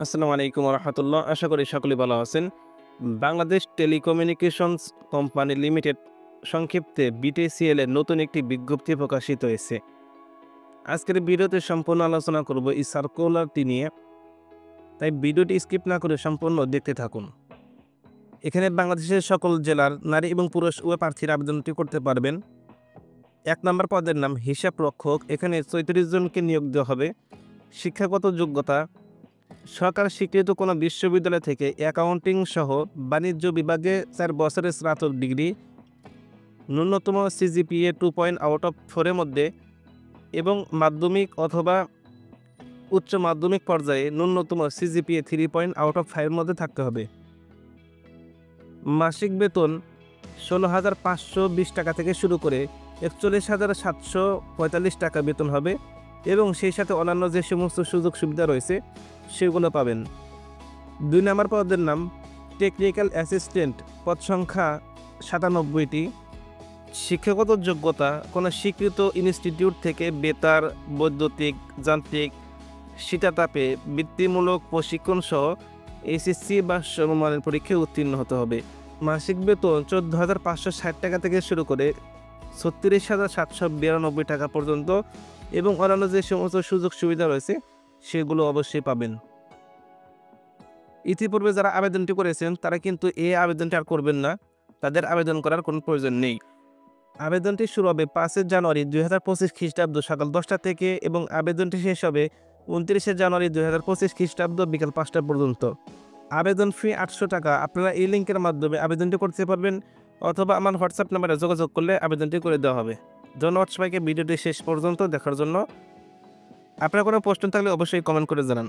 আসসালামু আলাইকুম রহমতুল্লাহ। আশা করি সকলে ভালো আছেন। বাংলাদেশ টেলিকমিউনিকেশনস কোম্পানি লিমিটেড সংক্ষিপ্তে বিটিসিএল এর নতুন একটি বিজ্ঞপ্তি প্রকাশিত হয়েছে। আজকের ভিডিওতে সম্পূর্ণ আলোচনা করব এই সার্কুলারটি নিয়ে, তাই ভিডিওটি স্কিপ না করে সম্পূর্ণ দেখতে থাকুন। এখানে বাংলাদেশের সকল জেলার নারী এবং পুরুষ উভয় প্রার্থীরা আবেদনটি করতে পারবেন। ১ নম্বর পদের নাম হিসাব রক্ষক। এখানে ৩৫ জনকে নিয়োগ দেওয়া হবে। শিক্ষাগত যোগ্যতা সরকার স্বীকৃত কোনো বিশ্ববিদ্যালয় থেকে অ্যাকাউন্টিং সহ বাণিজ্য বিভাগে ৪ বছরের স্নাতক ডিগ্রি, ন্যূনতম সিজিপিএ 2.4 এর মধ্যে এবং মাধ্যমিক অথবা উচ্চ মাধ্যমিক পর্যায়ে ন্যূনতম সিজিপিএ 3.5 এর মধ্যে থাকতে হবে। মাসিক বেতন ১৬,৫২০ টাকা থেকে শুরু করে ৪১,৭৪৫ টাকা বেতন হবে এবং সেই সাথে অন্যান্য যে সমস্ত সুযোগ সুবিধা রয়েছে সেগুলো পাবেন। ২ নম্বর পদের নাম টেকনিক্যাল অ্যাসিস্ট্যান্ট, পদ সংখ্যা ৯৭টি। শিক্ষাগত যোগ্যতা কোনো স্বীকৃত ইনস্টিটিউট থেকে বেতার, বৈদ্যুতিক, যান্ত্রিক, শীতাতাপে বৃত্তিমূলক প্রশিক্ষণ সহ এসএসসি বা সমমানের পরীক্ষায় উত্তীর্ণ হতে হবে। মাসিক বেতন ১৪,৫৬০ টাকা থেকে শুরু করে ৩৬,৭৯২ টাকা পর্যন্ত এবং অন্যান্য যে সমস্ত সুযোগ সুবিধা রয়েছে সেগুলো অবশ্যই পাবেন। ইতিপূর্বে যারা আবেদনটি করেছেন তারা কিন্তু এই আবেদনটি আর করবেন না, তাদের আবেদন করার কোনো প্রয়োজন নেই। আবেদনটি শুরু হবে ৫ জানুয়ারি ২০২৫ খ্রিস্টাব্দ সকাল ১০টা থেকে এবং আবেদনটি শেষ হবে ২৯ জানুয়ারি ২০২৫ খ্রিস্টাব্দ বিকাল ৫টা পর্যন্ত। আবেদন ফি ৮০০ টাকা। আপনারা এই লিঙ্কের মাধ্যমে আবেদনটি করতে পারবেন অথবা আমার হোয়াটসঅ্যাপ নাম্বারে যোগাযোগ করলে আবেদনটি করে দেওয়া হবে। ধন্যবাদ সবাইকে ভিডিওটি শেষ পর্যন্ত দেখার জন্য। আপনার কোনো প্রশ্ন থাকলে অবশ্যই কমেন্ট করে জানান।